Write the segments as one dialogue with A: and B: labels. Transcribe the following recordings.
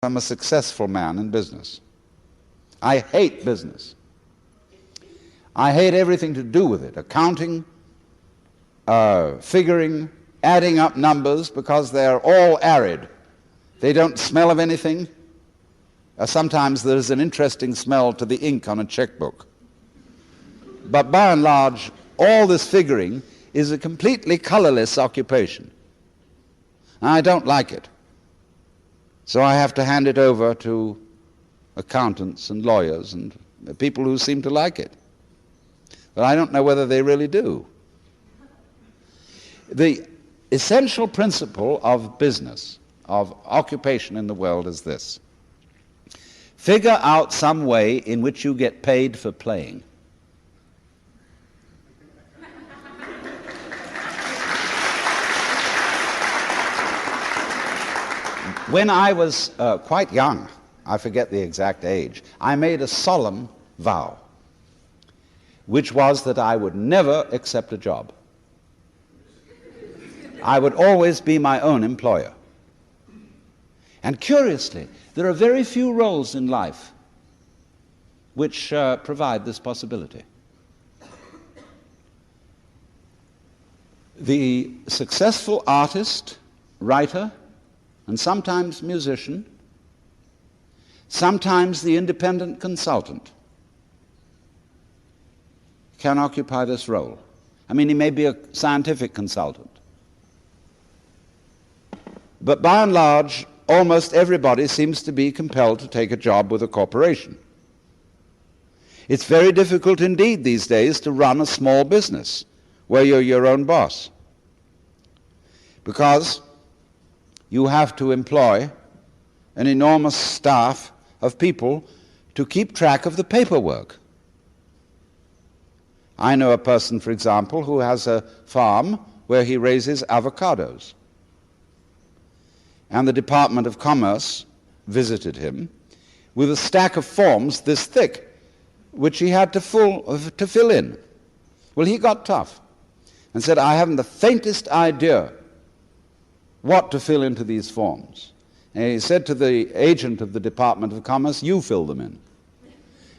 A: I'm a successful man in business. I hate business. I hate everything to do with it, accounting, figuring, adding up numbers, because they're all arid. They don't smell of anything. Sometimes there's an interesting smell to the ink on a checkbook. But by and large, all this figuring is a completely colorless occupation. I don't like it. So I have to hand it over to accountants and lawyers and people who seem to like it. But I don't know whether they really do. The essential principle of business, of occupation in the world is this: figure out some way in which you get paid for playing. When I was quite young, I forget the exact age, I made a solemn vow, which was that I would never accept a job. I would always be my own employer. And curiously, there are very few roles in life which provide this possibility. The successful artist, writer, and sometimes musician, sometimes the independent consultant, can occupy this role. I mean, he may be a scientific consultant. But by and large, almost everybody seems to be compelled to take a job with a corporation. It's very difficult indeed these days to run a small business where you're your own boss, because you have to employ an enormous staff of people to keep track of the paperwork. I know a person, for example, who has a farm where he raises avocados. And the Department of Commerce visited him with a stack of forms this thick, which he had to fill in. Well, he got tough and said, "I haven't the faintest idea what to fill into these forms." And he said to the agent of the Department of Commerce, "You fill them in."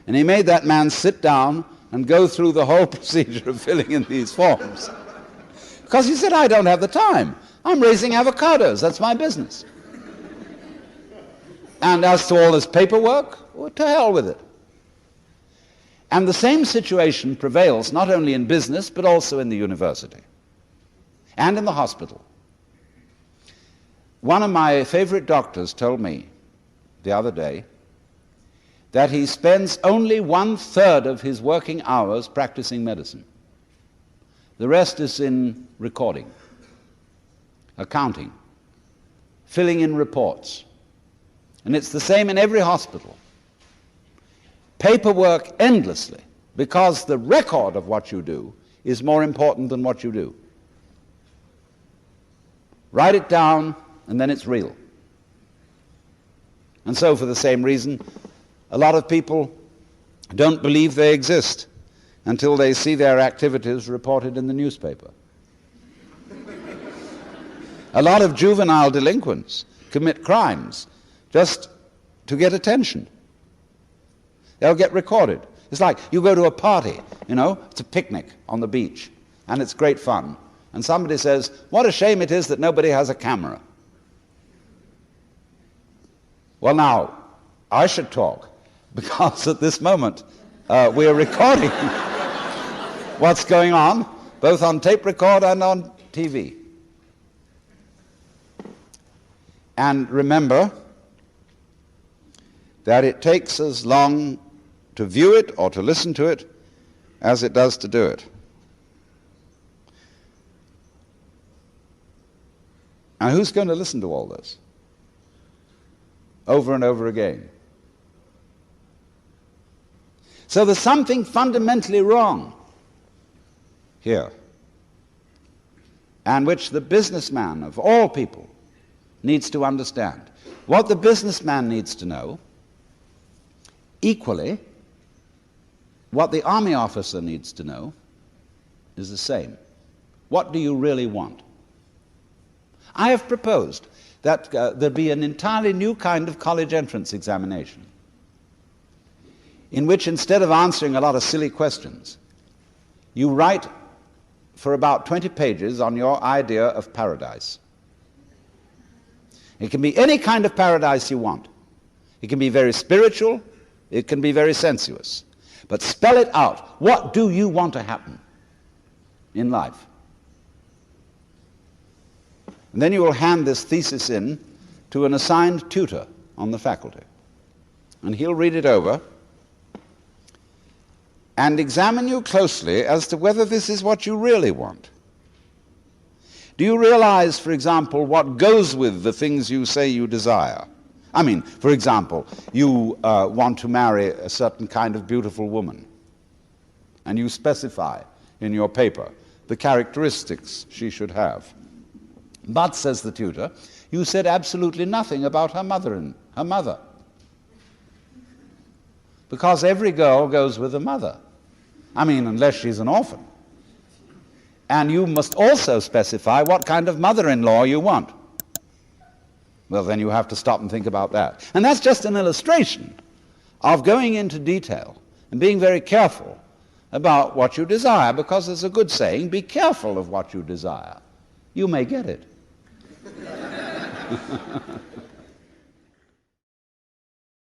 A: And he made that man sit down and go through the whole procedure of filling in these forms. Because he said, "I don't have the time. I'm raising avocados. That's my business. And as to all this paperwork, well, to hell with it." And the same situation prevails not only in business, but also in the university and in the hospital. One of my favorite doctors told me the other day that he spends only 1/3 of his working hours practicing medicine. The rest is in recording, accounting, filling in reports. And it's the same in every hospital. Paperwork endlessly, because the record of what you do is more important than what you do. Write it down, and then it's real. And so, for the same reason, a lot of people don't believe they exist until they see their activities reported in the newspaper. A lot of juvenile delinquents commit crimes just to get attention. They'll get recorded. It's like you go to a party, it's a picnic on the beach, and it's great fun. And somebody says, "What a shame it is that nobody has a camera." Well, now, I should talk, because at this moment we are recording what's going on, both on tape record and on TV. And remember that it takes as long to view it or to listen to it as it does to do it. And who's going to listen to all this over and over again? So there's something fundamentally wrong here, and which the businessman of all people needs to understand. What the businessman needs to know, equally, what the army officer needs to know, is the same. What do you really want? I have proposed that there'd be an entirely new kind of college entrance examination, in which instead of answering a lot of silly questions, you write for about 20 pages on your idea of paradise. It can be any kind of paradise you want. It can be very spiritual, it can be very sensuous. But spell it out. What do you want to happen in life? And then you will hand this thesis in to an assigned tutor on the faculty. And he'll read it over and examine you closely as to whether this is what you really want. Do you realize, for example, what goes with the things you say you desire? I mean, for example, you want to marry a certain kind of beautiful woman, and you specify in your paper the characteristics she should have. But, says the tutor, you said absolutely nothing about her mother. Because every girl goes with a mother. I mean, unless she's an orphan. And you must also specify what kind of mother-in-law you want. Well, then you have to stop and think about that. And that's just an illustration of going into detail and being very careful about what you desire, because there's a good saying, be careful of what you desire. You may get it.